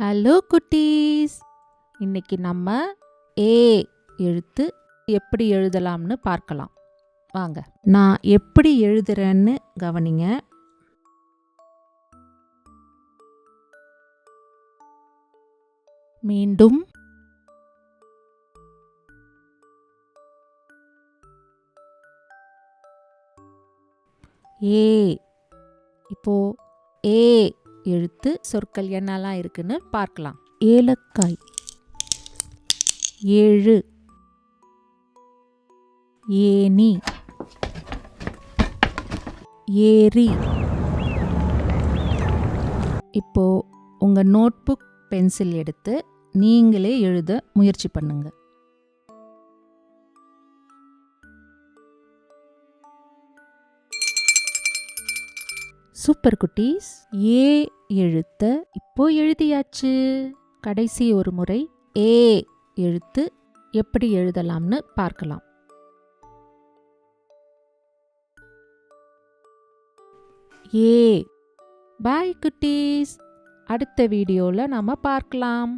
Hello குட்டீஸ், இன்னைக்கு நம்ம ஏ எழுத்து எப்படி எழுதலாம்னு பார்க்கலாம். வாங்க, நான் எப்படி எழுதுறேன்னு கவனிங்க. மீண்டும் ஏ. இப்போ ஏ எழுத்து சொற்கள் என்னெல்லாம் இருக்குன்னு பார்க்கலாம். ஏலக்காய், ஏழு, ஏணி, ஏரி. இப்போ உங்க நோட்புக் பென்சில் எடுத்து நீங்களே எழுத முயற்சி பண்ணுங்க. சூப்பர் குட்டீஸ், ஏ எழுத்த இப்போ எழுதியாச்சு. கடைசி ஒரு முறை ஏ எழுத்து எப்படி எழுதலாம்னு பார்க்கலாம். ஏ. பாய் குட்டீஸ், அடுத்த வீடியோல நாம பார்க்கலாம்.